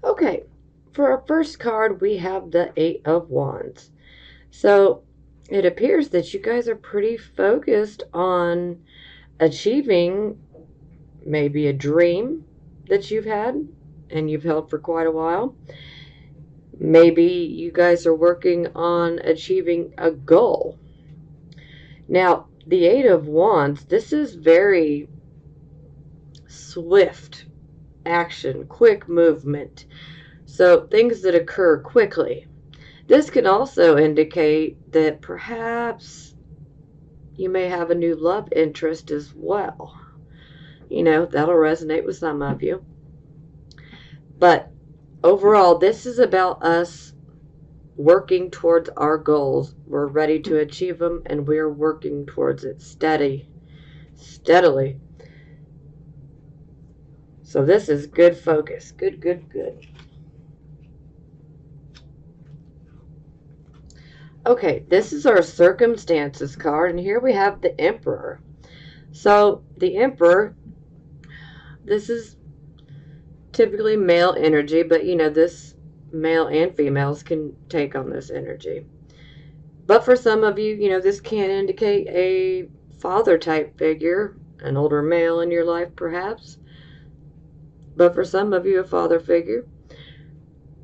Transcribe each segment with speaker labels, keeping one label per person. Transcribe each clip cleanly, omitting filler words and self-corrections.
Speaker 1: Okay, for our first card, we have the Eight of Wands. So it appears that you guys are pretty focused on achieving maybe a dream that you've had and you've held for quite a while. Maybe you guys are working on achieving a goal. Now, the Eight of Wands, this is very swift action, quick movement. So things that occur quickly. This can also indicate that perhaps you may have a new love interest as well. You know, that'll resonate with some of you. But overall, this is about us working towards our goals. We're ready to achieve them and we're working towards it steadily. So this is good focus. Good, good, good. Okay, this is our circumstances card, and here we have the Emperor. So the Emperor, this is typically male energy, but you know, this male and females can take on this energy. But for some of you, you know, this can indicate a father type figure, an older male in your life perhaps. But for some of you, a father figure.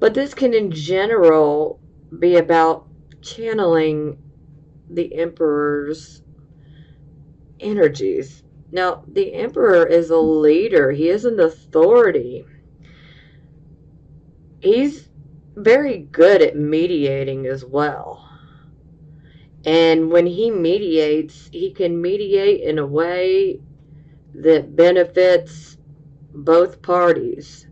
Speaker 1: But this can in general be about channeling the Emperor's energies. Now, the Emperor is a leader. He is an authority. He's very good at mediating as well. And when he mediates, he can mediate in a way that benefits both parties.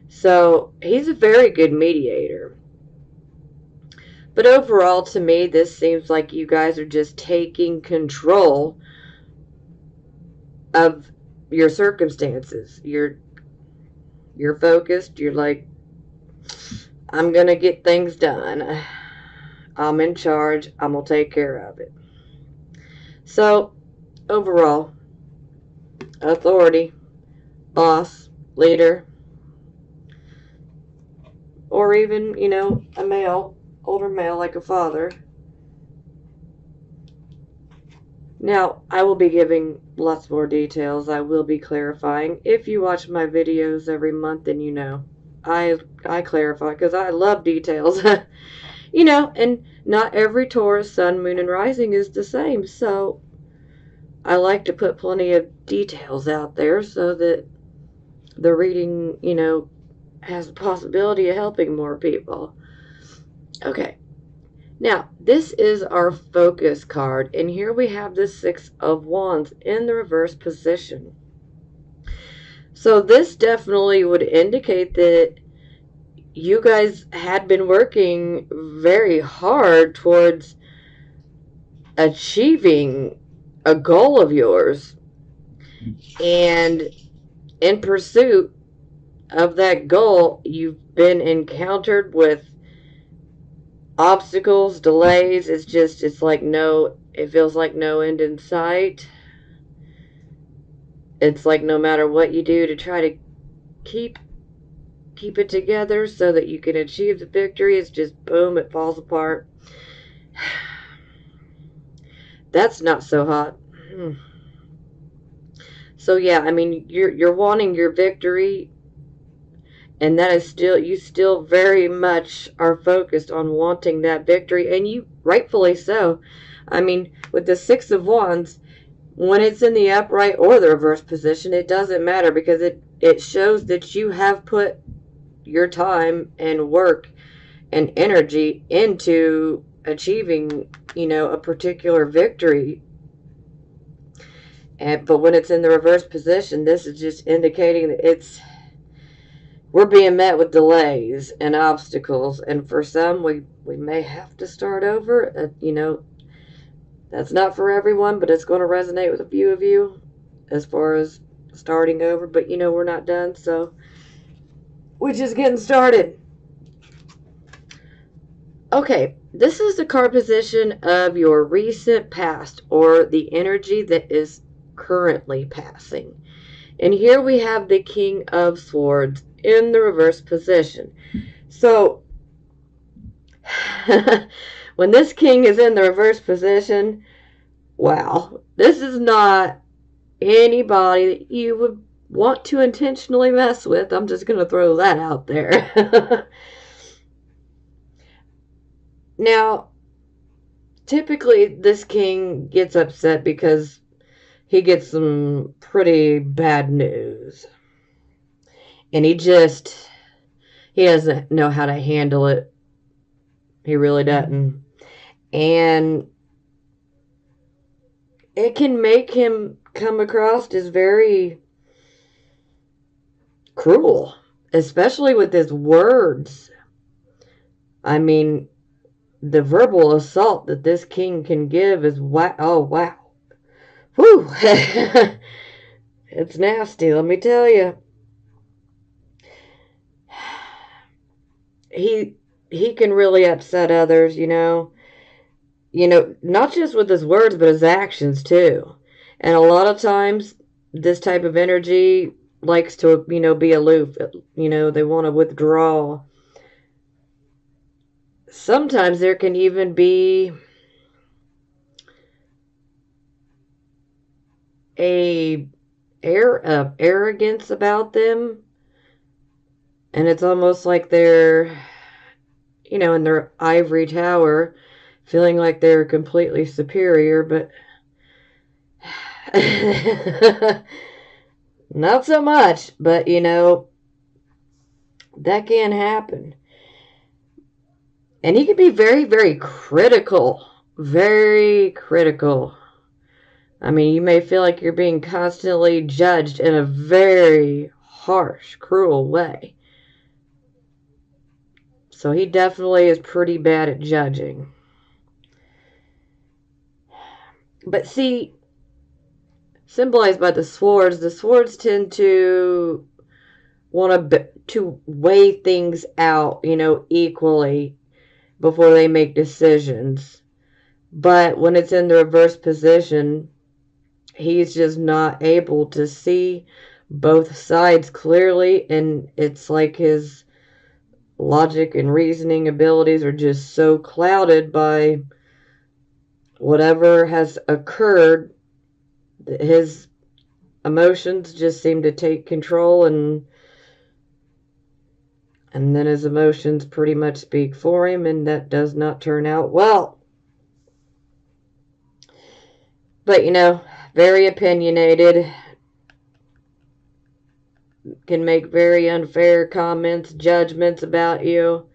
Speaker 1: So he's a very good mediator. But overall, to me, this seems like you guys are just taking control of your circumstances. You're focused. You're like, I'm going to get things done. I'm in charge. I'm going to take care of it. So, overall, authority, boss, leader, or even, you know, a male, older male like a father. Now, I will be giving lots more details. I will be clarifying. If you watch my videos every month, then you know. I clarify because I love details. You know, and not every Taurus, sun, moon, and rising is the same. So I like to put plenty of details out there so that the reading, you know, has the possibility of helping more people. Okay. Now, this is our focus card, and here we have the Six of Wands in the reverse position. So this definitely would indicate that you guys had been working very hard towards achieving a goal of yours. And in pursuit of that goal, you've been encountered with obstacles, delays. It's like it feels like no end in sight. It's like no matter what you do to try to keep it together so that you can achieve the victory, it's just boom, it falls apart. That's not so hot. So yeah, I mean, you're wanting your victory, and that is still, you still very much are focused on wanting that victory, and you rightfully so. I mean, with the Six of Wands, when it's in the upright or the reverse position, it doesn't matter because it shows that you have put your time and work and energy into achieving, you know, a particular victory. But when it's in the reverse position, this is just indicating that we're being met with delays and obstacles, and for some we may have to start over. You know, that's not for everyone, but it's going to resonate with a few of you as far as starting over. But you know, we're not done, so we're just getting started. Okay, this is the card position of your recent past, or the energy that is currently passing. And here we have the King of Swords, in the reverse position. So, when this king is in the reverse position, wow, this is not anybody that you would want to intentionally mess with. I'm just going to throw that out there. Now, typically this king gets upset because he gets some pretty bad news. And he doesn't know how to handle it. He really doesn't. And it can make him come across as very cruel, especially with his words. I mean, the verbal assault that this king can give is wow. Oh, wow. Whew. It's nasty, let me tell you. He can really upset others, not just with his words, but his actions too. And a lot of times, this type of energy likes to, be aloof. They want to withdraw. Sometimes there can even be a air of arrogance about them. And it's almost like they're, in their ivory tower, feeling like they're completely superior, but not so much. But, that can happen. And he can be very, very critical. Very critical. I mean, you may feel like you're being constantly judged in a very harsh, cruel way. So he definitely is pretty bad at judging. But see, symbolized by the swords tend to want to weigh things out, equally before they make decisions. But when it's in the reverse position, he's just not able to see both sides clearly, and it's like his logic and reasoning abilities are just so clouded by whatever has occurred that his emotions just seem to take control, and then his emotions pretty much speak for him, and that does not turn out well. But, very opinionated, can make very unfair comments, judgments about you.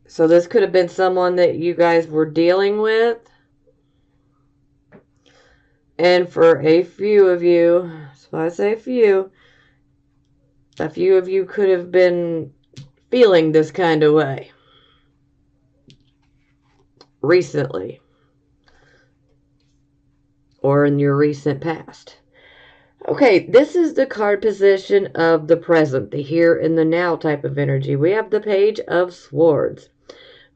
Speaker 1: So this could have been someone that you guys were dealing with. And for a few of you, so I say a few of you could have been feeling this kind of way recently, or in your recent past. Okay, this is the card position of the present, the here and the now type of energy. We have the Page of Swords,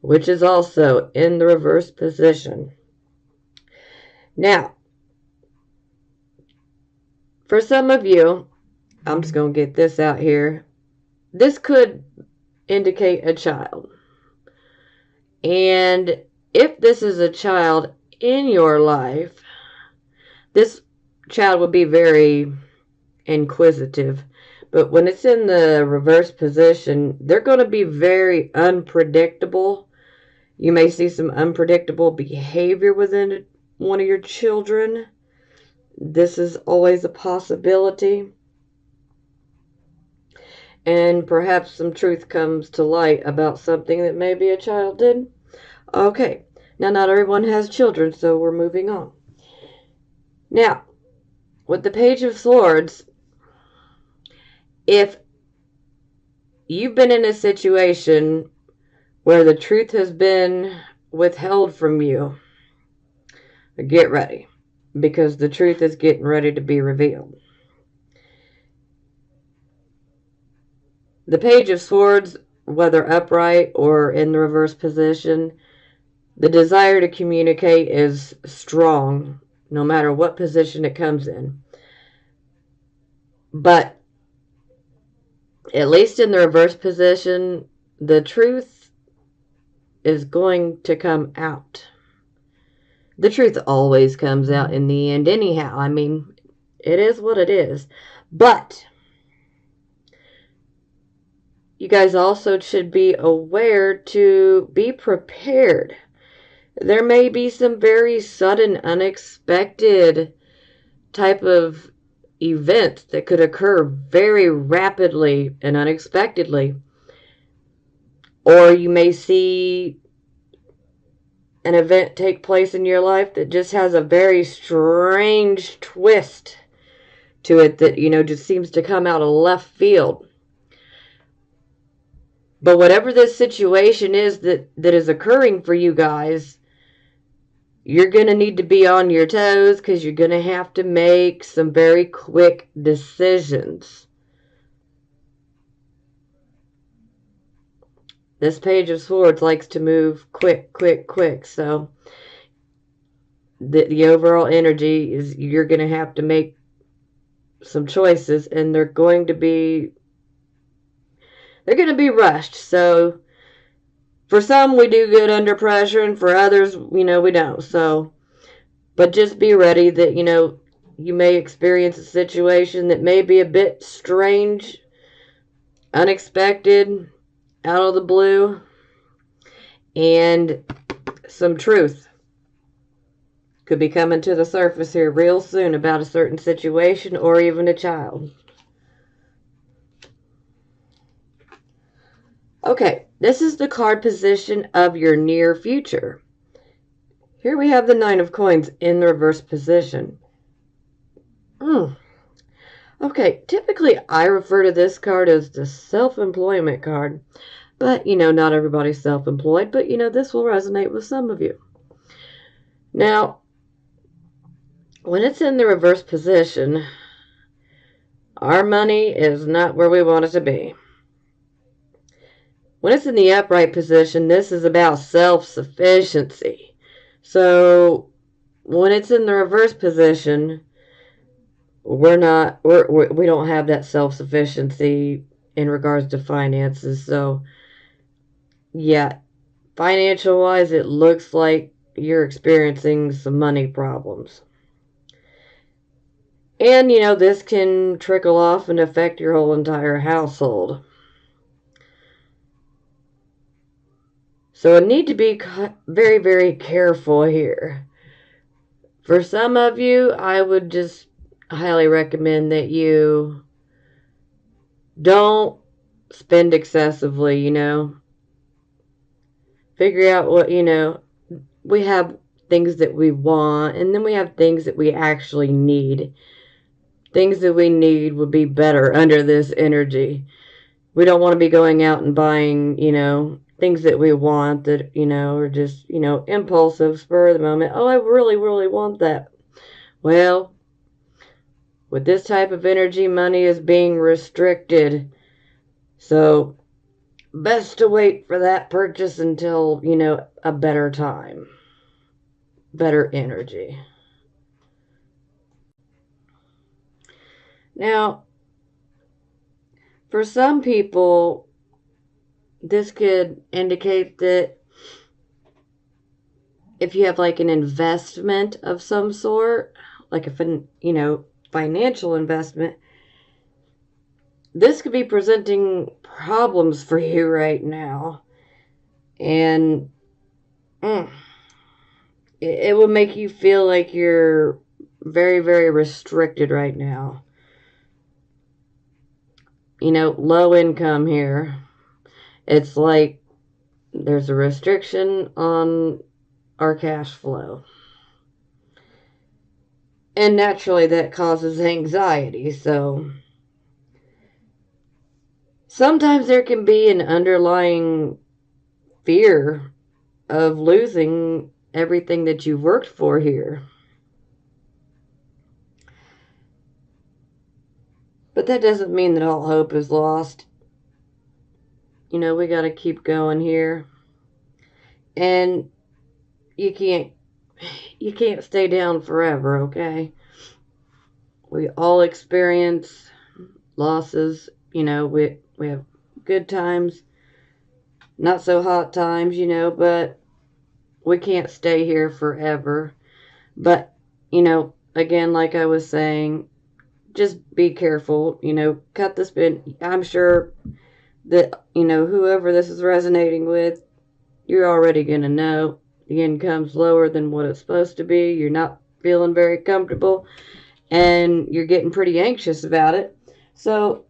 Speaker 1: which is also in the reverse position. Now, for some of you, I'm just going to get this out here. This could indicate a child. And if this is a child in your life, this child will be very inquisitive. But when it's in the reverse position, they're going to be very unpredictable. You may see some unpredictable behavior within one of your children. This is always a possibility. And perhaps some truth comes to light about something that maybe a child did. Okay, now not everyone has children, so we're moving on. Now, with the Page of Swords, if you've been in a situation where the truth has been withheld from you, get ready, because the truth is getting ready to be revealed. The Page of Swords, whether upright or in the reverse position, the desire to communicate is strong. no matter what position it comes in. But at least in the reverse position, the truth is going to come out. The truth always comes out in the end anyhow. I mean, it is what it is. But you guys also should be aware to be prepared. There may be some very sudden, unexpected type of events that could occur very rapidly and unexpectedly. Or you may see an event take place in your life that just has a very strange twist to it that, just seems to come out of left field. But whatever this situation is that is occurring for you guys, you're going to need to be on your toes because you're going to have to make some very quick decisions. This Page of Swords likes to move quick, quick, quick. So the overall energy is you're going to have to make some choices, and they're going to be rushed. So for some, we do good under pressure, and for others, we don't. So, but just be ready that, you may experience a situation that may be a bit strange, unexpected, out of the blue, and some truth could be coming to the surface here real soon about a certain situation or even a child. Okay, this is the card position of your near future. Here we have the Nine of Coins in the reverse position. Okay, typically I refer to this card as the self-employment card. But, not everybody's self-employed, but, this will resonate with some of you. Now, when it's in the reverse position, our money is not where we want it to be. When it's in the upright position, this is about self-sufficiency. So, when it's in the reverse position, we don't have that self-sufficiency in regards to finances. So, yeah, financial-wise, it looks like you're experiencing some money problems. And, this can trickle off and affect your whole entire household. So I need to be very, very careful here. For some of you, I would just highly recommend that you don't spend excessively, Figure out what, we have things that we want, and then we have things that we actually need. Things that we need would be better under this energy. We don't want to be going out and buying, things that we want that, are just, impulsive, spur of the moment. Oh, I really, really want that. Well, with this type of energy, money is being restricted. So, best to wait for that purchase until, a better time. Better energy. Now, for some people, this could indicate that if you have like an investment of some sort, like a financial investment, this could be presenting problems for you right now. And it will make you feel like you're very, very restricted right now. Low income here. It's like there's a restriction on our cash flow. And naturally that causes anxiety. So sometimes there can be an underlying fear of losing everything that you've worked for here. But that doesn't mean that all hope is lost. We got to keep going here. And you can't you can't stay down forever, okay? We all experience losses. We have good times, not so hot times, but we can't stay here forever. But, again, like I was saying, just be careful, cut the spin. I'm sure that, whoever this is resonating with, you're already going to know the income's lower than what it's supposed to be. You're not feeling very comfortable and you're getting pretty anxious about it. So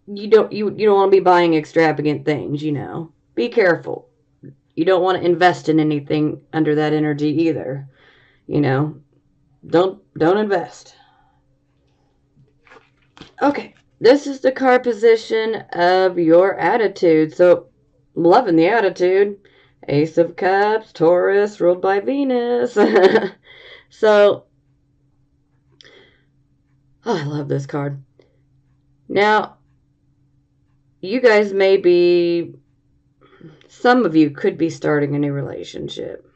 Speaker 1: you don't want to be buying extravagant things, Be careful. You don't want to invest in anything under that energy either. Don't invest. Okay, this is the card position of your attitude. So, I'm loving the attitude. Ace of Cups, Taurus, ruled by Venus. So, I love this card. Now, you guys some of you could be starting a new relationship.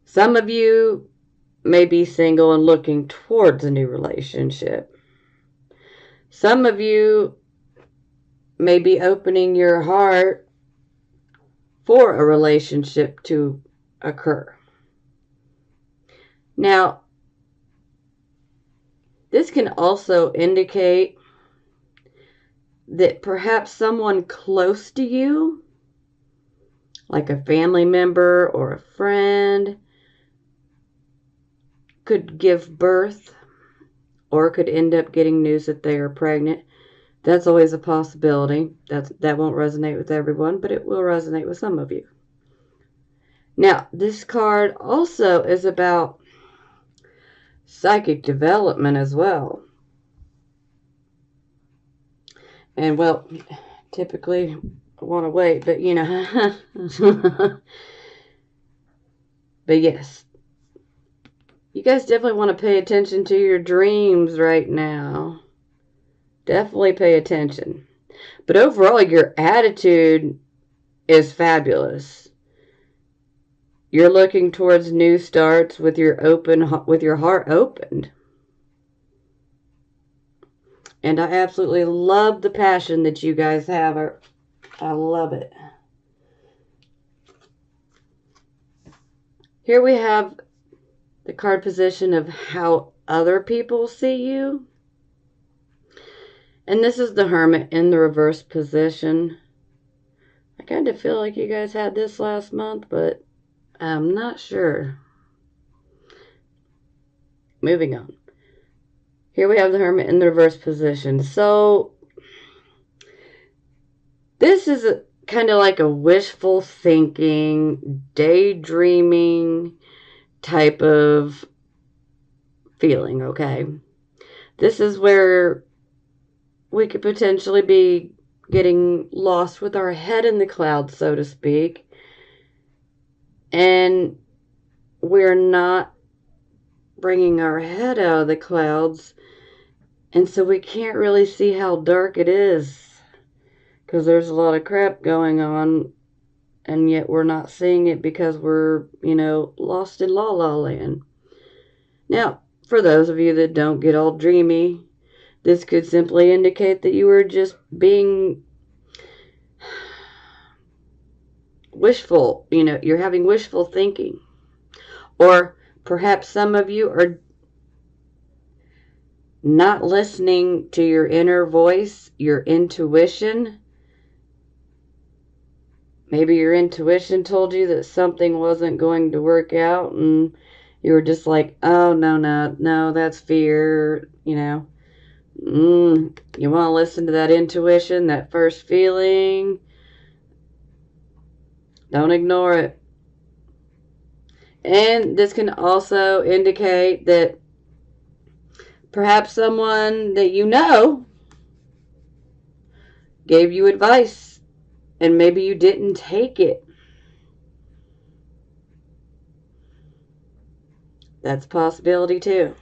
Speaker 1: Some of you may be single and looking towards a new relationship. Some of you may be opening your heart for a relationship to occur. Now, this can also indicate that perhaps someone close to you, like a family member or a friend, could give birth or could end up getting news that they are pregnant. That's always a possibility. That won't resonate with everyone, but it will resonate with some of you. Now, this card also is about psychic development as well. And, well, typically I want to wait, but, But, yes. You guys definitely want to pay attention to your dreams right now. Definitely pay attention. But overall, your attitude is fabulous. You're looking towards new starts with your heart opened. And I absolutely love the passion that you guys have. I love it. Here we have the card position of how other people see you. And this is the Hermit in the reverse position. I kind of feel like you guys had this last month, but I'm not sure. Moving on. Here we have the Hermit in the reverse position. So, this is kind of like a wishful thinking, daydreaming type of feeling, okay? This is where we could potentially be getting lost with our head in the clouds, so to speak. And we're not bringing our head out of the clouds. And so we can't really see how dark it is. Because there's a lot of crap going on. And yet we're not seeing it because we're, lost in la la land. Now, for those of you that don't get all dreamy, this could simply indicate that you were just being wishful. You're having wishful thinking. Or perhaps some of you are not listening to your inner voice, your intuition. Maybe your intuition told you that something wasn't going to work out and you were just like, oh, no, that's fear, You want to listen to that intuition, that first feeling. Don't ignore it. And this can also indicate that perhaps someone that you know gave you advice and maybe you didn't take it. That's a possibility too.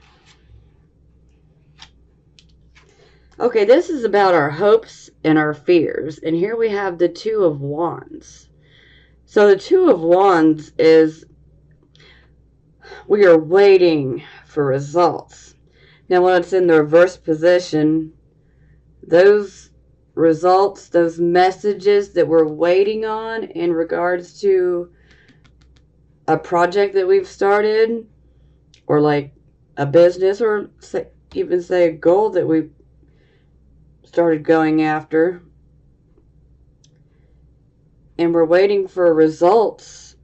Speaker 1: Okay, this is about our hopes and our fears. And here we have the Two of Wands. So the Two of Wands is We are waiting for results. Now, when it's in the reverse position, those results, those messages that we're waiting on in regards to a project that we've started, or like a business, or even say a goal that we started going after, and we're waiting for results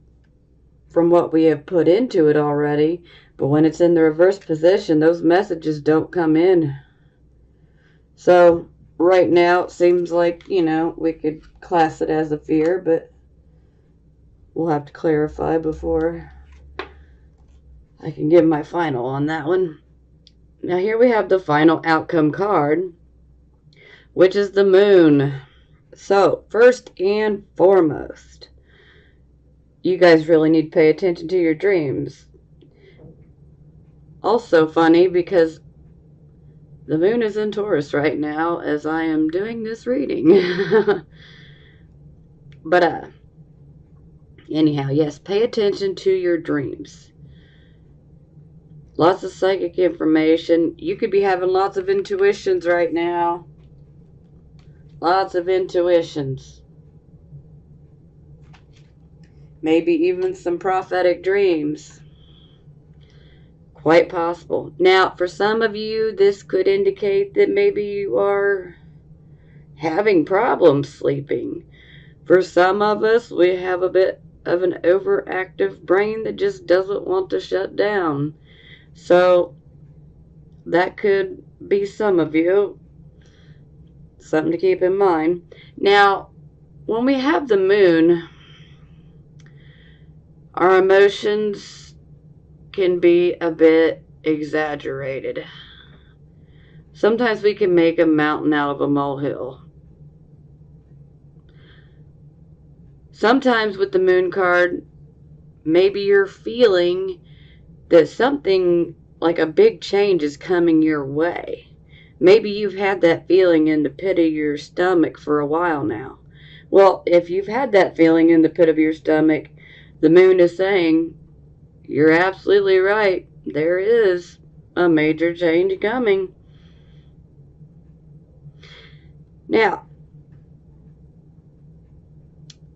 Speaker 1: from what we have put into it already. But when it's in the reverse position, those messages don't come in. So right now it seems like, we could class it as a fear, but we'll have to clarify before I can give my final on that one. Now here we have the final outcome card, which is the moon. So first and foremost, you guys really need to pay attention to your dreams. Also funny because the moon is in Taurus right now as I am doing this reading. But anyhow, yes, pay attention to your dreams. Lots of psychic information. You could be having lots of intuitions right now. Lots of intuitions. Maybe even some prophetic dreams. Quite possible. Now, for some of you, this could indicate that maybe you are having problems sleeping. For some of us, we have a bit of an overactive brain that just doesn't want to shut down. So, that could be some of you. Something to keep in mind. Now, when we have the moon, our emotions can be a bit exaggerated. Sometimes we can make a mountain out of a molehill. Sometimes with the moon card, maybe you're feeling that something like a big change is coming your way. Maybe you've had that feeling in the pit of your stomach for a while now. Well, if you've had that feeling in the pit of your stomach, the moon is saying, you're absolutely right. There is a major change coming. Now,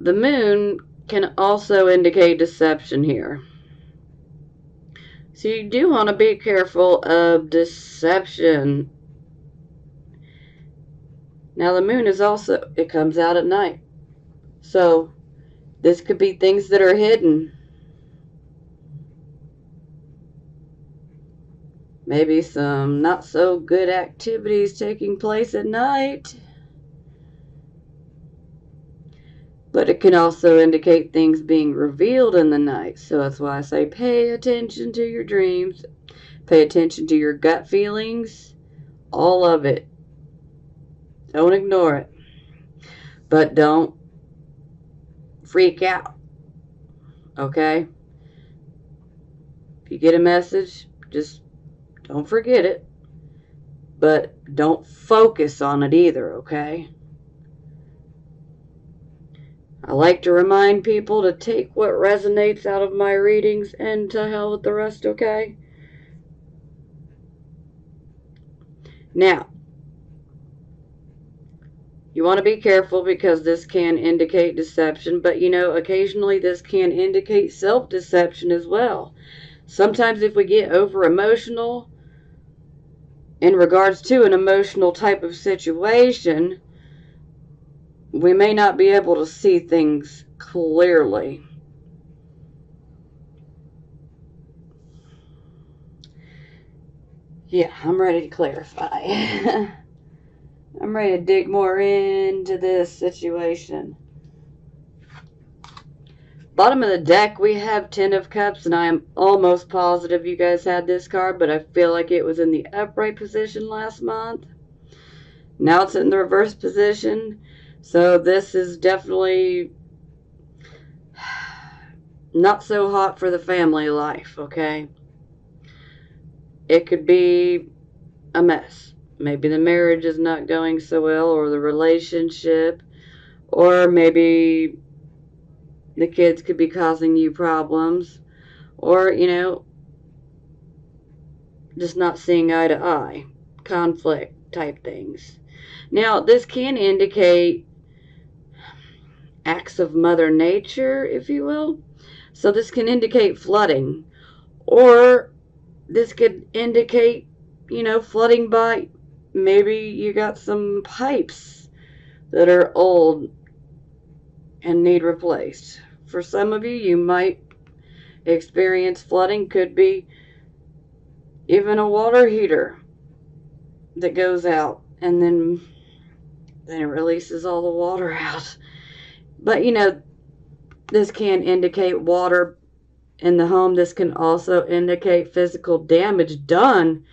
Speaker 1: the moon can also indicate deception here. So you do want to be careful of deception. Now the moon is also, it comes out at night. So this could be things that are hidden. Maybe some not so good activities taking place at night. But it can also indicate things being revealed in the night. So that's why I say pay attention to your dreams. Pay attention to your gut feelings. All of it. Don't ignore it. But don't freak out. Okay? If you get a message, just don't forget it. But don't focus on it either, okay? I like to remind people to take what resonates out of my readings and to hell with the rest, okay? Now, you want to be careful because this can indicate deception, but occasionally this can indicate self-deception as well. Sometimes if we get over-emotional in regards to an emotional type of situation, we may not be able to see things clearly. Yeah, I'm ready to clarify. I'm ready to dig more into this situation. Bottom of the deck, we have Ten of Cups, and I am almost positive you guys had this card, but I feel like it was in the upright position last month. Now it's in the reverse position. So this is definitely not so hot for the family life, okay? It could be a mess. Maybe the marriage is not going so well, or the relationship, or maybe the kids could be causing you problems, or, just not seeing eye to eye, conflict type things. Now, this can indicate acts of Mother Nature, if you will. So this can indicate flooding, or this could indicate, flooding by maybe you got some pipes that are old and need replaced. For some of you, you might experience flooding. Could be even a water heater that goes out and then it releases all the water out. But this can indicate water in the home. This can also indicate physical damage done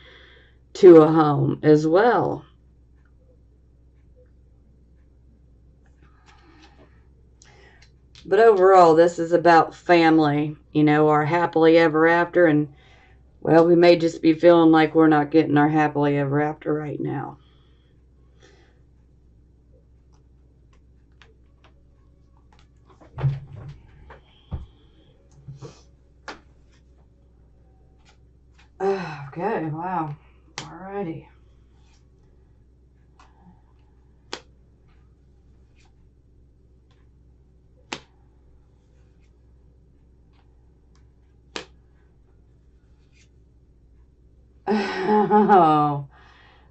Speaker 1: to a home as well. But overall, this is about family, our happily ever after. And, well, we may just be feeling like we're not getting our happily ever after right now. Okay, wow. Alrighty. Oh,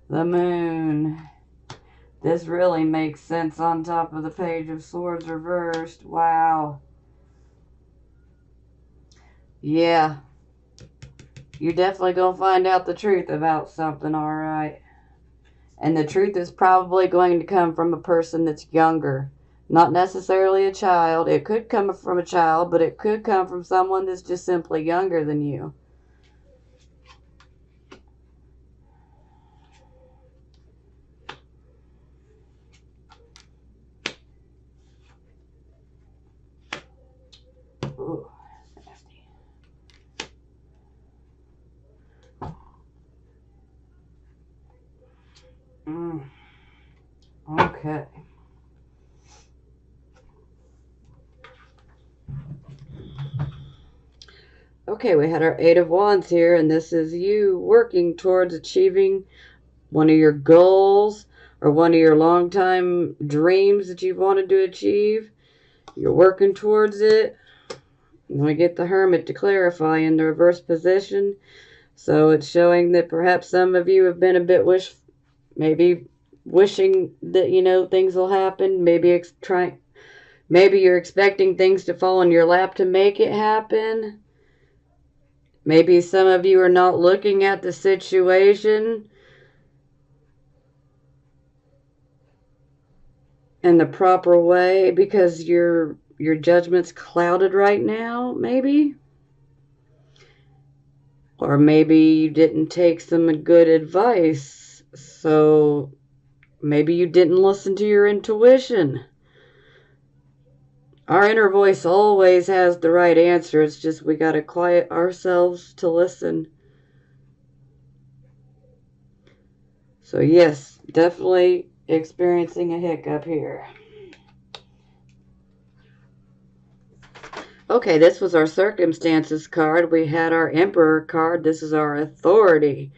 Speaker 1: the moon. This really makes sense on top of the Page of Swords reversed. Wow. Yeah. You're definitely going to find out the truth about something, alright. And the truth is probably going to come from a person that's younger. Not necessarily a child. It could come from a child, but it could come from someone that's just simply younger than you. Ooh, nasty. Okay. Okay, we had our Eight of Wands here, and this is you working towards achieving one of your goals or one of your long-time dreams that you've wanted to achieve. You're working towards it. And we get the Hermit to clarify in the reverse position. So it's showing that perhaps some of you have been a bit maybe wishing that, things will happen. Maybe you're expecting things to fall in your lap to make it happen. Maybe some of you are not looking at the situation in the proper way because your judgment's clouded right now, maybe. Or maybe you didn't take some good advice, so maybe you didn't listen to your intuition. Our inner voice always has the right answer. It's just we got to quiet ourselves to listen. So yes, definitely experiencing a hiccup here. Okay, this was our circumstances card. We had our Emperor card. This is our authority.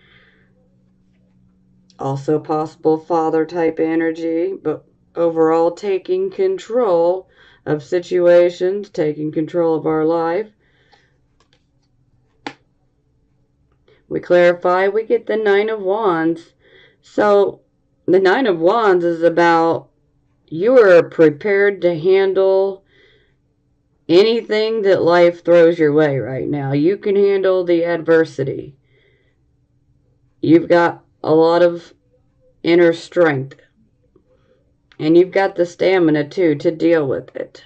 Speaker 1: Also possible father type energy, but overall taking control of situations, taking control of our life. We clarify, we get the Nine of Wands. So the Nine of Wands is about you are prepared to handle anything that life throws your way right now. You can handle the adversity. You've got a lot of inner strength. And you've got the stamina, too, to deal with it.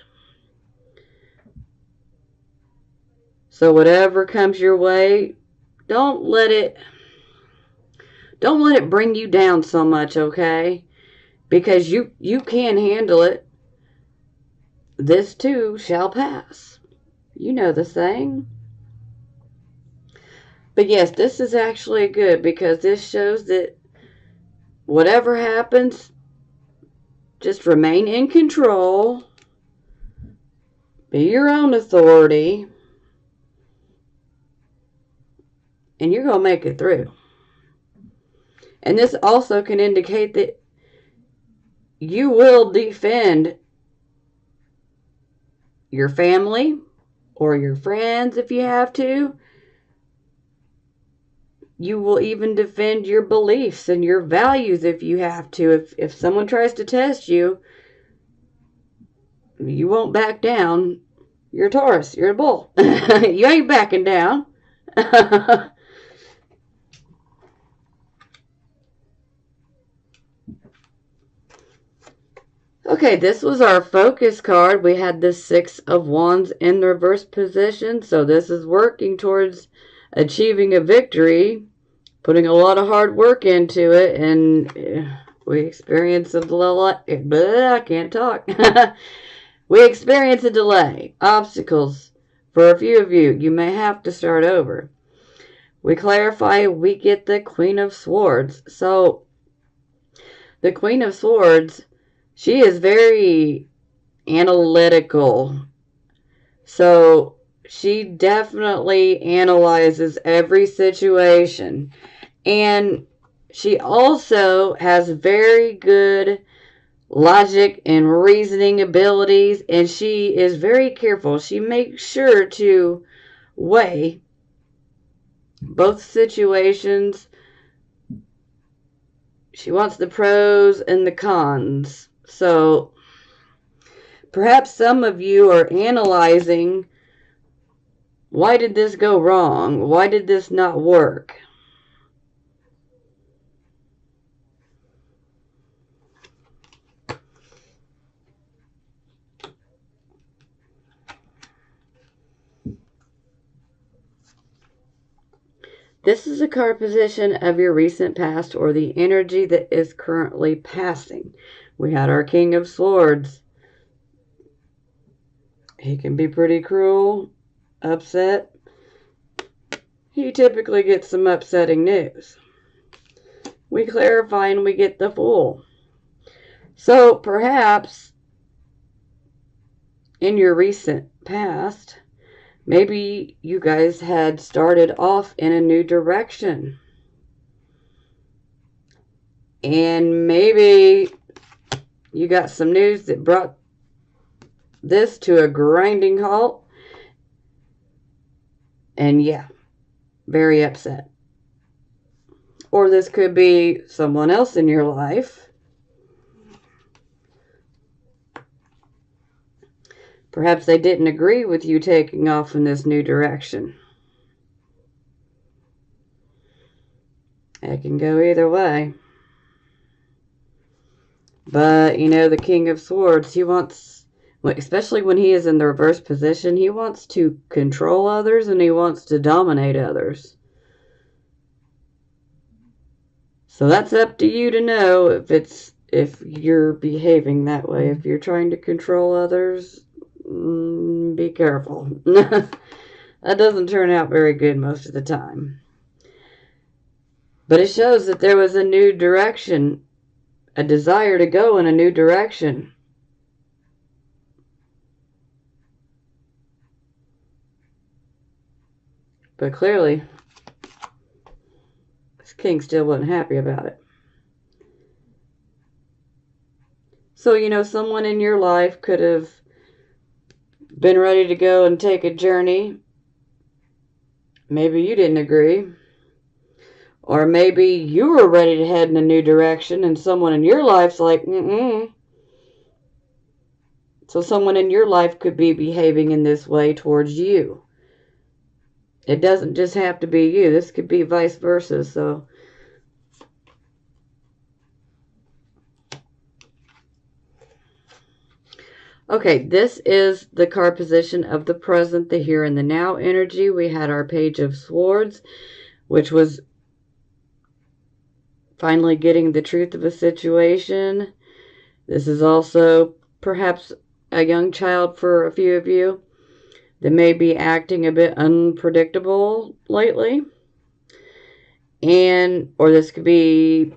Speaker 1: So whatever comes your way, don't let it bring you down so much, okay? Because you can handle it. This, too, shall pass. You know the saying. But yes, this is actually good because this shows that whatever happens, just remain in control. Be your own authority. And you're going to make it through. And this also can indicate that you will defend your family or your friends if you have to. You will even defend your beliefs and your values if you have to. If someone tries to test you, you won't back down. You're a Taurus. You're a bull. You ain't backing down. Okay, this was our focus card. We had the Six of Wands in the reverse position. So this is working towards achieving a victory, putting a lot of hard work into it, and we experience a delay. I can't talk. We experience a delay, obstacles. For a few of you, you may have to start over. We clarify, we get the Queen of Swords. So, the Queen of Swords, she is very analytical. So, she definitely analyzes every situation. And she also has very good logic and reasoning abilities, and she is very careful. She makes sure to weigh both situations. She wants the pros and the cons. So perhaps some of you are analyzing, why did this go wrong? Why did this not work? This is a card position of your recent past or the energy that is currently passing. We had our King of Swords. He can be pretty cruel, upset. He typically gets some upsetting news. We clarify and we get the Fool. So perhaps in your recent past, maybe you guys had started off in a new direction. And maybe you got some news that brought this to a grinding halt. And yeah, very upset. Or this could be someone else in your life. Perhaps they didn't agree with you taking off in this new direction. It can go either way. But, you know, the King of Swords, he wants, especially when he is in the reverse position, he wants to control others and he wants to dominate others. So that's up to you to know if you're behaving that way. If you're trying to control others, be careful. That doesn't turn out very good most of the time. But it shows that there was a new direction, a desire to go in a new direction. But clearly, this king still wasn't happy about it. So, you know, someone in your life could have been ready to go and take a journey. Maybe you didn't agree. Or maybe you were ready to head in a new direction and someone in your life's like, So someone in your life could be behaving in this way towards you. It doesn't just have to be you. This could be vice versa. So okay, this is the card position of the present, the here and the now energy. We had our Page of Swords, which was finally getting the truth of a situation. This is also perhaps a young child for a few of you that may be acting a bit unpredictable lately. Or this could be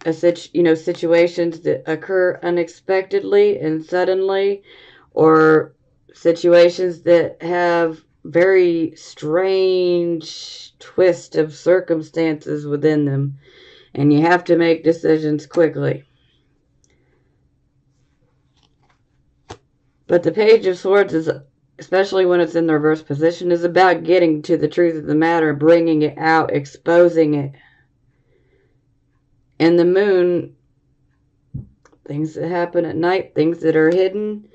Speaker 1: situations that occur unexpectedly and suddenly, or situations that have very strange twist of circumstances within them. And you have to make decisions quickly. But the Page of Swords is, especially when it's in the reverse position, is about getting to the truth of the matter, bringing it out, exposing it. And the Moon, things that happen at night, things that are hidden,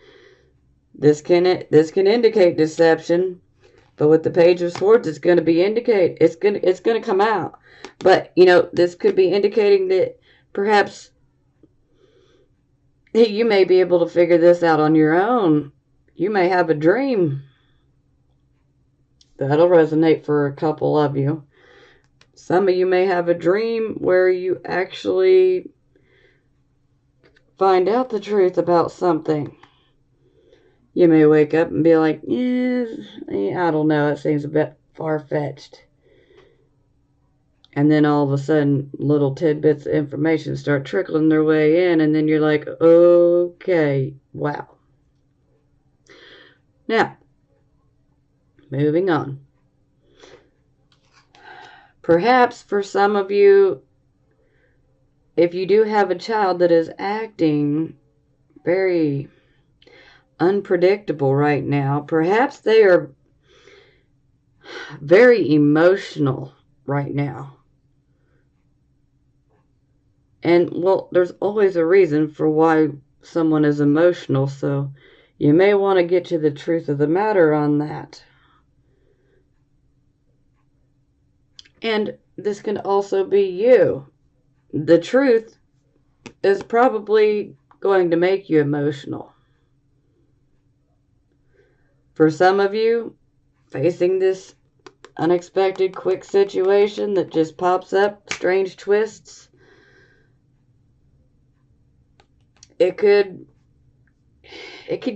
Speaker 1: this can indicate deception. But with the Page of Swords, it's going to be it's going to come out. But, you know, this could be indicating that perhaps you may be able to figure this out on your own. You may have a dream. That'll resonate for a couple of you. Some of you may have a dream where you actually find out the truth about something. You may wake up and be like, yeah, I don't know, it seems a bit far-fetched. And then all of a sudden, little tidbits of information start trickling their way in, and then you're like, okay, wow. Now, moving on. Perhaps for some of you, if you do have a child that is acting very unpredictable right now, perhaps they are very emotional right now. And, well, there's always a reason for why someone is emotional, so you may want to get to the truth of the matter on that. And this can also be you. The truth is probably going to make you emotional. For some of you, facing this unexpected quick situation that just pops up, strange twists, it could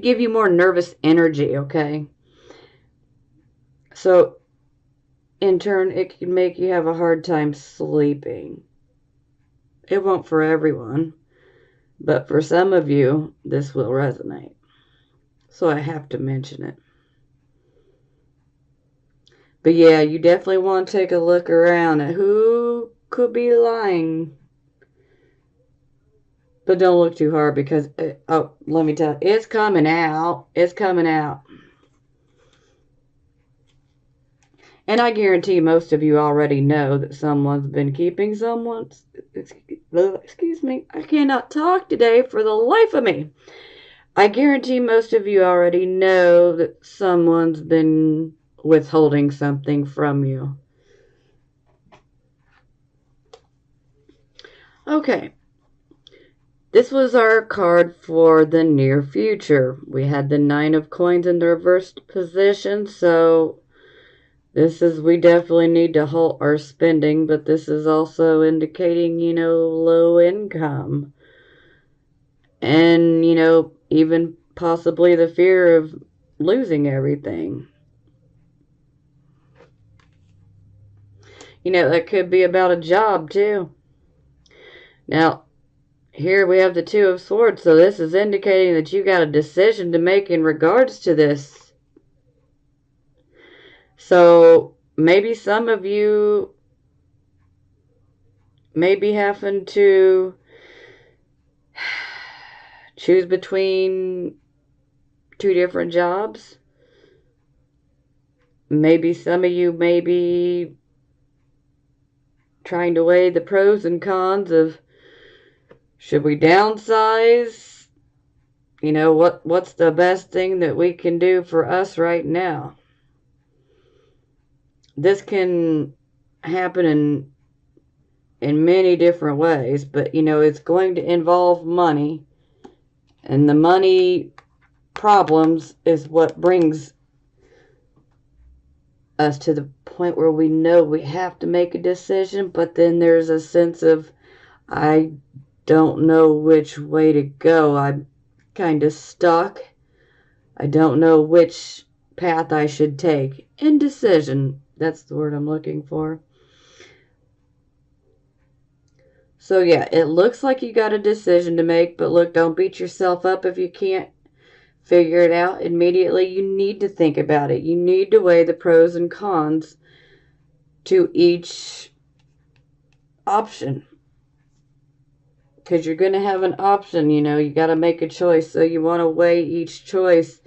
Speaker 1: give you more nervous energy, okay? So, in turn, it can make you have a hard time sleeping. It won't for everyone, but for some of you, this will resonate. So I have to mention it. But yeah, you definitely want to take a look around at who could be lying. But don't look too hard because, let me tell you, it's coming out. It's coming out. And I guarantee most of you already know that someone's been keeping someone's, excuse me, I cannot talk today for the life of me. I guarantee most of you already know that someone's been withholding something from you. Okay. This was our card for the near future. We had the 9 of Coins in the reversed position, so we definitely need to halt our spending, but this is also indicating, you know, low income. And, you know, even possibly the fear of losing everything. You know, that could be about a job, too. Now, here we have the 2 of Swords, so this is indicating that you got a decision to make in regards to this. So, maybe some of you may be having to choose between 2 different jobs. Maybe some of you may be trying to weigh the pros and cons of, should we downsize? You know, what's the best thing that we can do for us right now? This can happen in many different ways, but, you know, it's going to involve money. And the money problems is what brings us to the point where we know we have to make a decision, but then there's a sense of, I don't know which way to go. I'm kind of stuck. I don't know which path I should take. Indecision. That's the word I'm looking for. So yeah, it looks like you got a decision to make, but look, don't beat yourself up if you can't figure it out immediately. You need to think about it. You need to weigh the pros and cons to each option. because you're going to have an option, you know, you got to make a choice. So you want to weigh each choice,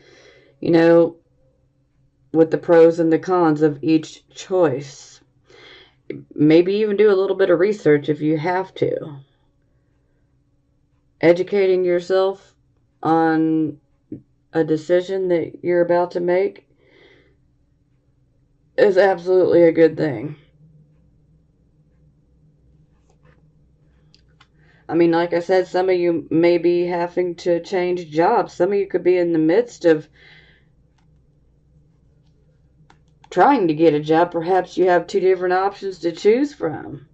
Speaker 1: you know, with the pros and the cons of each choice. Maybe even do a little bit of research if you have to. Educating yourself on a decision that you're about to make is absolutely a good thing. I mean, like I said, some of you may be having to change jobs. Some of you could be in the midst of trying to get a job. Perhaps you have two different options to choose from.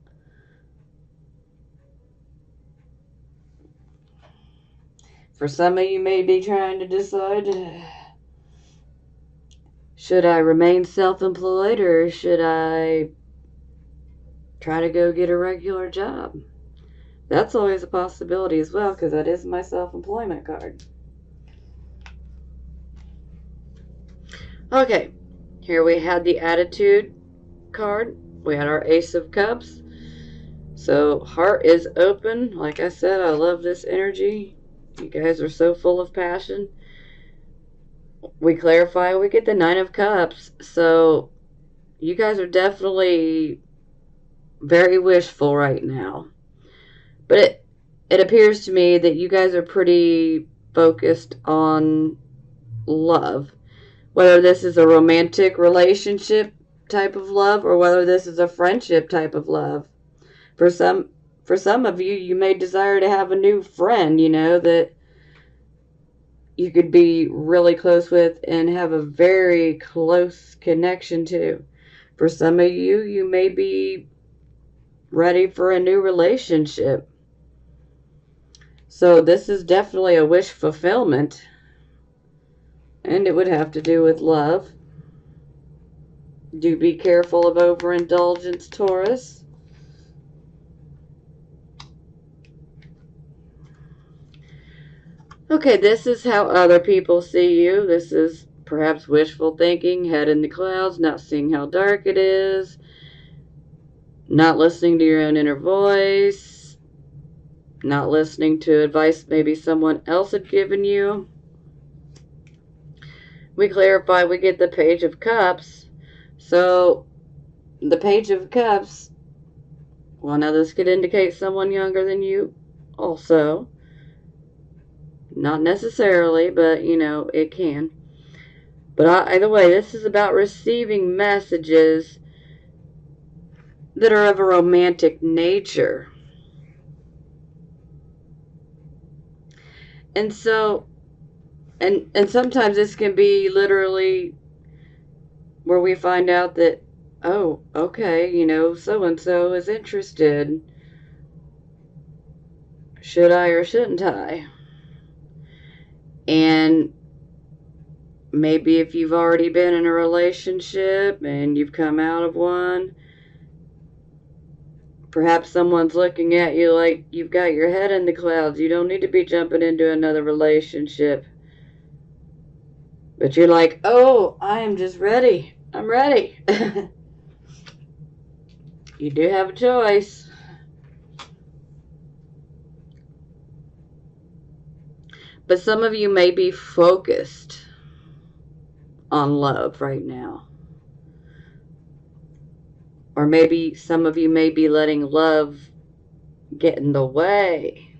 Speaker 1: For some of you may be trying to decide, should I remain self-employed or should I try to go get a regular job? That's always a possibility as well, because that is my self-employment card. Okay, here we had the attitude card. We had our Ace of Cups. So heart is open. Like I said, I love this energy. You guys are so full of passion. We clarify, we get the Nine of Cups. So you guys are definitely very wishful right now. But it appears to me that you guys are pretty focused on love. Whether this is a romantic relationship type of love or whether this is a friendship type of love. For some of you, you may desire to have a new friend, you know, that you could be really close with and have a very close connection to. For some of you, you may be ready for a new relationship. So this is definitely a wish fulfillment. And it would have to do with love. Do be careful of overindulgence, Taurus. Okay, this is how other people see you. This is perhaps wishful thinking, head in the clouds, not seeing how dark it is, not listening to your own inner voice, not listening to advice maybe someone else had given you. We clarify, we get the Page of Cups. So, the Page of Cups, well, now this could indicate someone younger than you also. Not necessarily, but, you know, it can. But either way, this is about receiving messages that are of a romantic nature. And so, and sometimes this can be literally where we find out that, oh, okay, you know, so-and-so is interested. Should I or shouldn't I? And maybe if you've already been in a relationship and you've come out of one, perhaps someone's looking at you like you've got your head in the clouds. You don't need to be jumping into another relationship. But you're like, oh, I am just ready. I'm ready. You do have a choice. But some of you may be focused on love right now. Or maybe some of you may be letting love get in the way.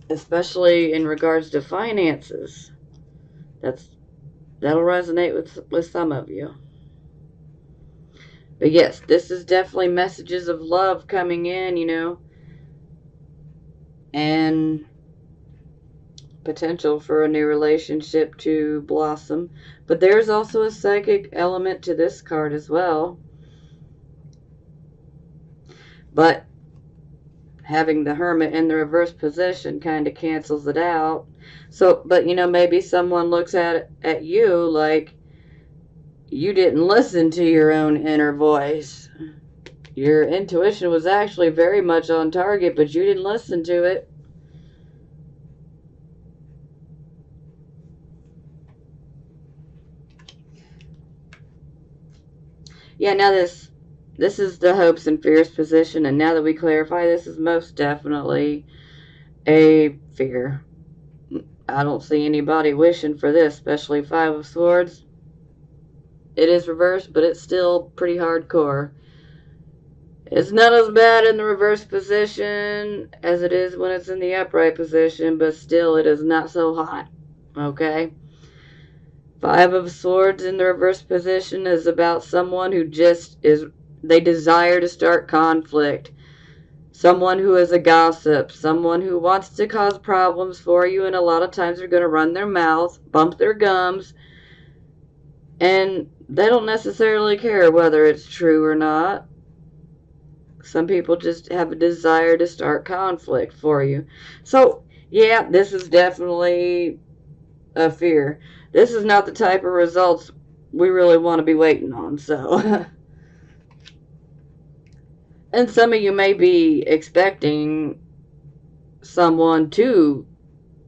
Speaker 1: Especially in regards to finances. That'll resonate with some of you. But yes, this is definitely messages of love coming in, you know. And potential for a new relationship to blossom. But there's also a psychic element to this card as well. But having the Hermit in the reverse position kind of cancels it out. So, but you know, maybe someone looks at you like you didn't listen to your own inner voice. Your intuition was actually very much on target, but you didn't listen to it. Yeah, now this this is the hopes and fears position, and now that we clarify, this is most definitely a fear. I don't see anybody wishing for this, especially Five of Swords. It is reversed, but it's still pretty hardcore. It's not as bad in the reverse position as it is when it's in the upright position, but still it is not so hot. Okay? Five of Swords in the reverse position is about someone who just is, they desire to start conflict. Someone who is a gossip. Someone who wants to cause problems for you, and a lot of times they're going to run their mouth, bump their gums, and they don't necessarily care whether it's true or not. Some people just have a desire to start conflict for you. So, yeah, this is definitely a fear. This is not the type of results we really want to be waiting on, so. And some of you may be expecting someone to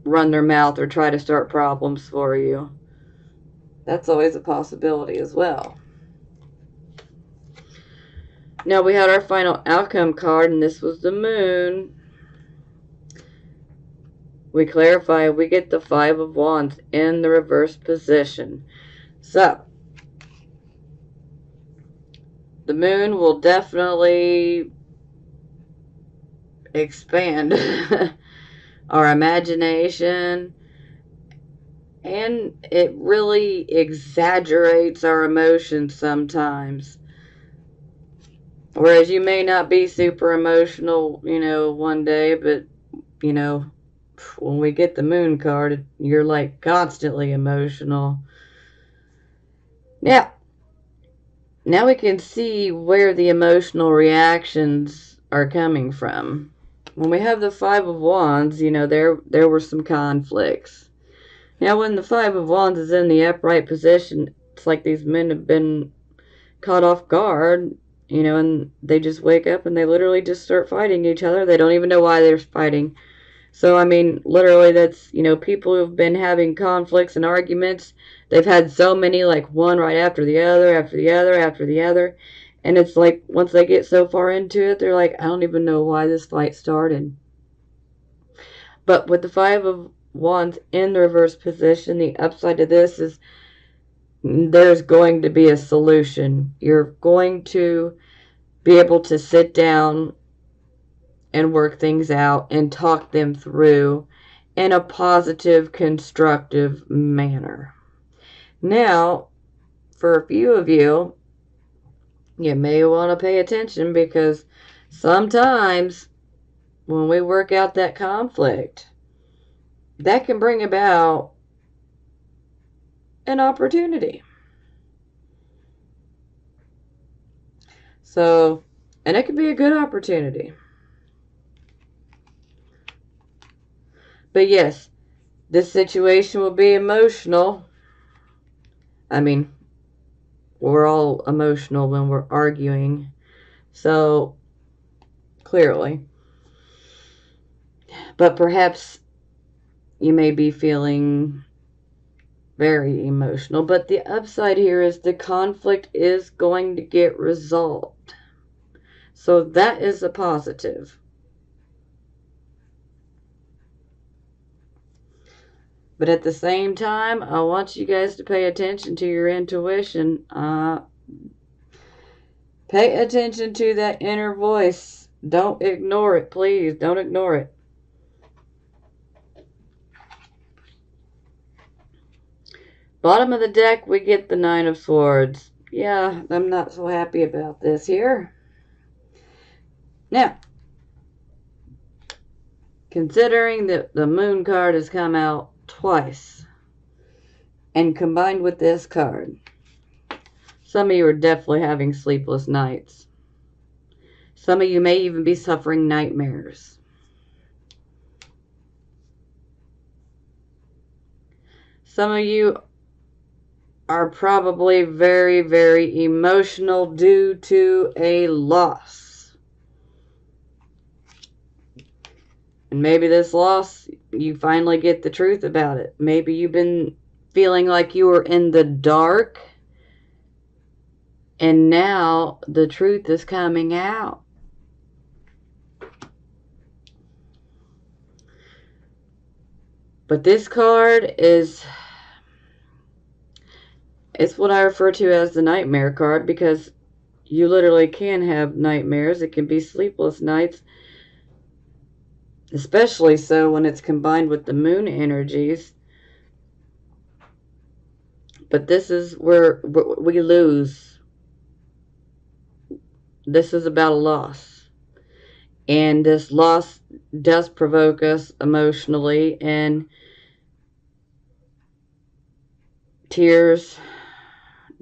Speaker 1: run their mouth or try to start problems for you. That's always a possibility as well. Now we had our final outcome card, and this was the Moon. We clarify, we get the Five of Wands in the reverse position. So, the Moon will definitely expand our imagination, and it really exaggerates our emotions sometimes. Whereas you may not be super emotional, one day, but, when we get the Moon card, you're like constantly emotional. Now we can see where the emotional reactions are coming from. When we have the Five of Wands, there were some conflicts. Now when the Five of Wands is in the upright position, it's like these men have been caught off guard, and they just wake up and they literally just start fighting each other. They don't even know why they're fighting. So, I mean, literally that's, people who've been having conflicts and arguments. They've had so many, like one right after the other, after the other, after the other. And it's like, once they get so far into it, they're like, I don't even know why this fight started. But with the Five of Wands in the reverse position, the upside to this is there's going to be a solution. You're going to be able to sit down and work things out and talk them through in a positive, constructive manner. Now, for a few of you, you may want to pay attention, because sometimes when we work out that conflict, that can bring about an opportunity. So, and it could be a good opportunity. But yes, this situation will be emotional. I mean, we're all emotional when we're arguing. So, clearly. But perhaps you may be feeling very emotional. But the upside here is the conflict is going to get resolved. So that is a positive. But at the same time, I want you guys to pay attention to your intuition. Pay attention to that inner voice. Don't ignore it, please. Don't ignore it. Bottom of the deck, we get the Nine of Swords. Yeah, I'm not so happy about this here. Now, considering that the Moon card has come out twice, and combined with this card, some of you are definitely having sleepless nights. Some of you may even be suffering nightmares. Some of you are probably very, very emotional due to a loss. And maybe this loss, you finally get the truth about it. Maybe you've been feeling like you were in the dark And now the truth is coming out. But this card is, it's what I refer to as the nightmare card, because you literally can have nightmares. It can be sleepless nights, especially so when it's combined with the moon energies. But this is where we lose. This is about a loss. And this loss does provoke us emotionally, and tears,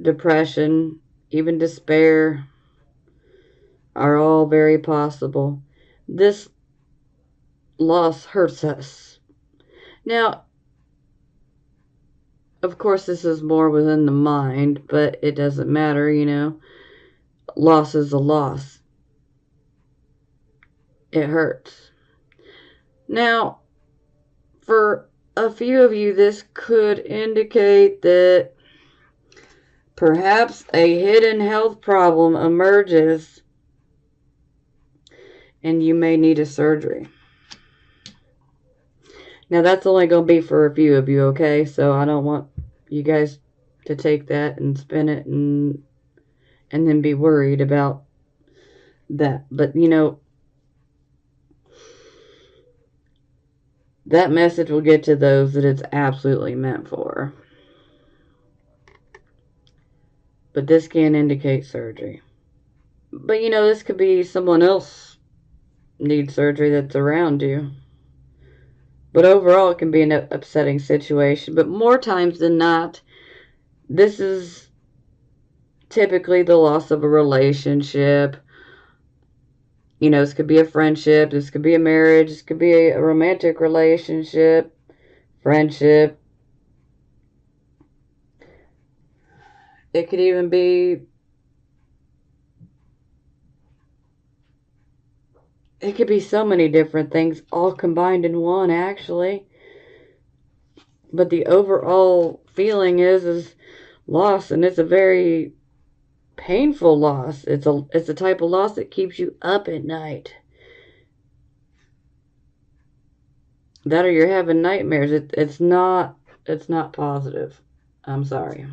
Speaker 1: depression, even despair are all very possible. This loss hurts us. Now, of course, this is more within the mind, but it doesn't matter, you know. Loss is a loss. It hurts. Now, for a few of you, this could indicate that perhaps a hidden health problem emerges and you may need a surgery. Now, that's only going to be for a few of you, okay? So I don't want you guys to take that and spin it and then be worried about that. But, you know, that message will get to those that it's absolutely meant for. But this can indicate surgery. But, you know, this could be someone else needs surgery that's around you. But overall, it can be an upsetting situation. But more times than not, this is typically the loss of a relationship. You know, this could be a friendship, this could be a marriage, this could be a romantic relationship, friendship. It could even be, it could be so many different things all combined in one, actually. But the overall feeling is loss, and it's a very painful loss. It's a type of loss that keeps you up at night. That or you're having nightmares. It's not positive. I'm sorry.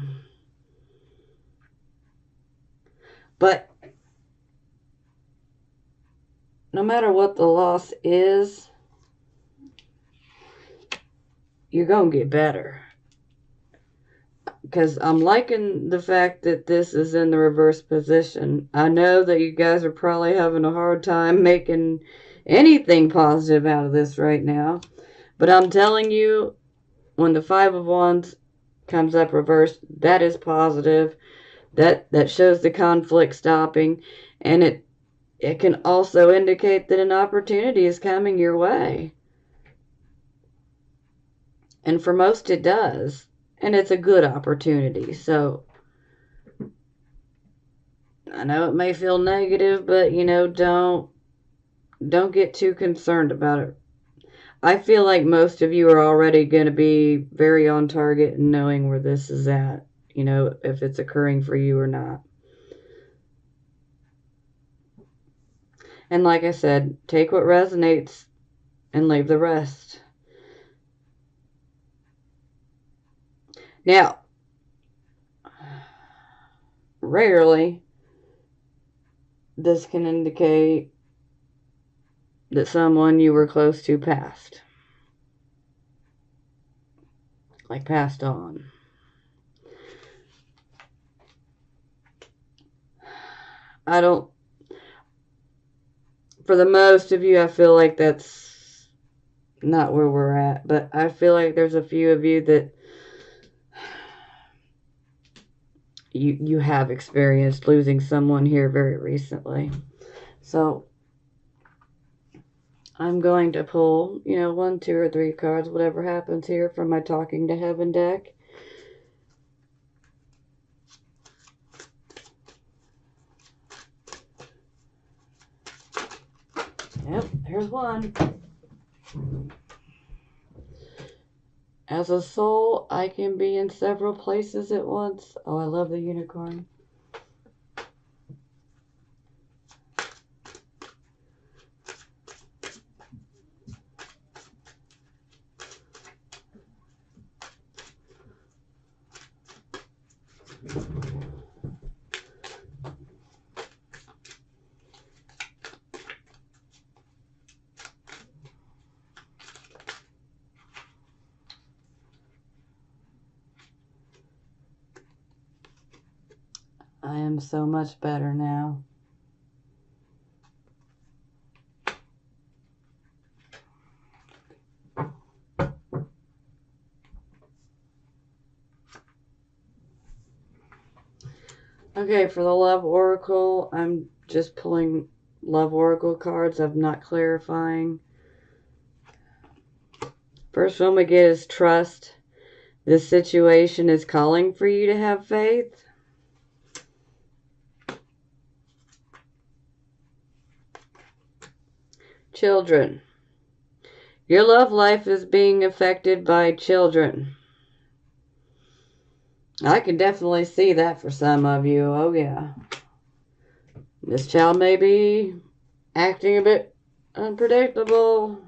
Speaker 1: But no matter what the loss is, you're going to get better. Because I'm liking the fact that this is in the reverse position. I know that you guys are probably having a hard time making anything positive out of this right now. But I'm telling you, when the Five of Wands comes up reversed, that is positive. That shows the conflict stopping. And it can also indicate that an opportunity is coming your way. And for most it does. And it's a good opportunity. So I know it may feel negative, but you know, don't get too concerned about it. I feel like most of you are already going to be very on target and knowing where this is at, you know, if it's occurring for you or not. And like I said, take what resonates and leave the rest. Now, rarely this can indicate that someone you were close to passed. Like passed on. For the most of you, I feel like that's not where we're at. But I feel like there's a few of you that you have experienced losing someone here very recently. So I'm going to pull, you know, 1, 2, or 3 cards, whatever happens here, from my Talking to Heaven deck. Yep, here's one. As a soul, I can be in several places at once. Oh, I love the unicorn. I am so much better now. Okay, for the Love Oracle, I'm just pulling Love Oracle cards. I'm not clarifying. First one we get is trust. This situation is calling for you to have faith. Children. Your love life is being affected by children. I can definitely see that for some of you. Oh, yeah. This child may be acting a bit unpredictable.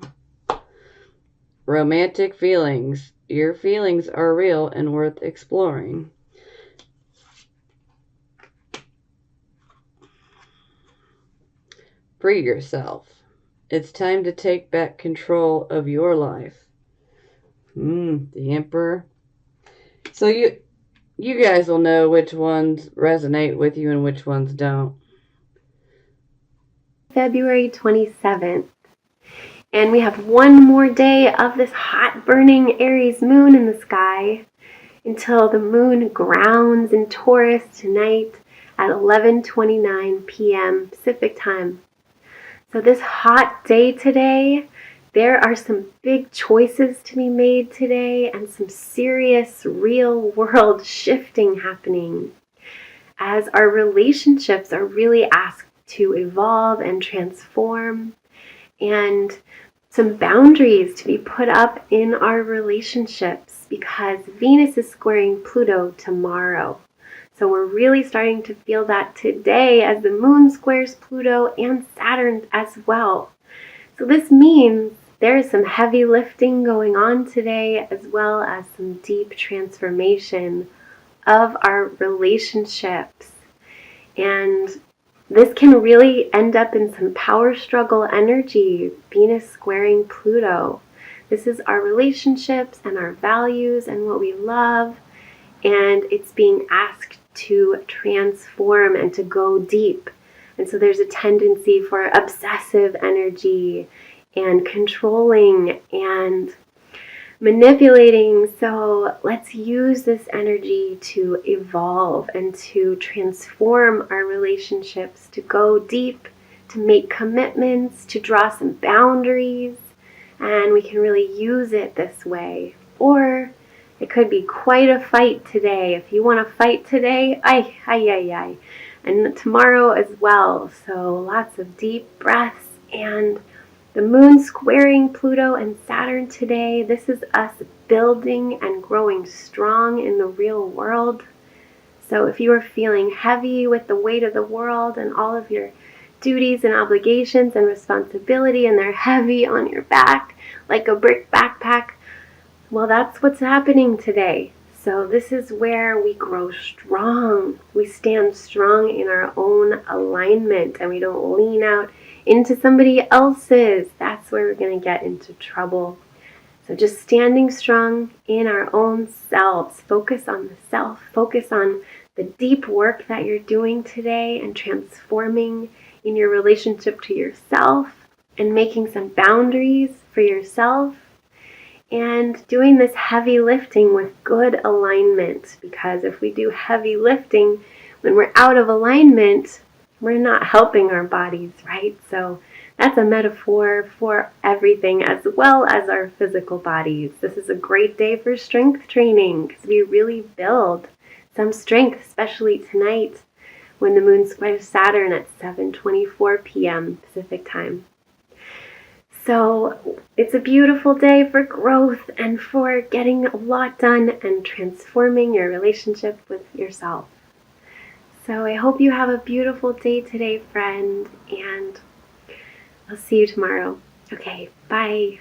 Speaker 1: Romantic feelings. Your feelings are real and worth exploring. Free yourself. It's time to take back control of your life. The Emperor. So you guys will know which ones resonate with you and which ones don't.
Speaker 2: February 27th. And we have one more day of this hot burning Aries moon in the sky until the moon grounds in Taurus tonight at 11:29 p.m. Pacific time. So this hot day today, there are some big choices to be made today and some serious real world shifting happening as our relationships are really asked to evolve and transform, and some boundaries to be put up in our relationships because Venus is squaring Pluto tomorrow. So we're really starting to feel that today as the moon squares Pluto and Saturn as well. So this means there is some heavy lifting going on today, as well as some deep transformation of our relationships. And this can really end up in some power struggle energy, Venus squaring Pluto. This is our relationships and our values and what we love, and it's being asked to transform and to go deep. And so there's a tendency for obsessive energy and controlling and manipulating. So let's use this energy to evolve and to transform our relationships, to go deep, to make commitments, to draw some boundaries, and we can really use it this way. Or it could be quite a fight today. If you want to fight today, and tomorrow as well. So lots of deep breaths, and the moon squaring Pluto and Saturn today. This is us building and growing strong in the real world. So if you are feeling heavy with the weight of the world and all of your duties and obligations and responsibility, and they're heavy on your back like a brick backpack, well, that's what's happening today. So this is where we grow strong. We stand strong in our own alignment, and we don't lean out into somebody else's. That's where we're going to get into trouble. So just standing strong in our own selves. Focus on the self. Focus on the deep work that you're doing today and transforming in your relationship to yourself and making some boundaries for yourself and doing this heavy lifting with good alignment, because if we do heavy lifting when we're out of alignment, we're not helping our bodies, right? So that's a metaphor for everything as well as our physical bodies. This is a great day for strength training because we really build some strength, especially tonight when the moon squares Saturn at 7:24 p.m. Pacific time. So it's a beautiful day for growth and for getting a lot done and transforming your relationship with yourself. So I hope you have a beautiful day today, friend, and I'll see you tomorrow. Okay, bye.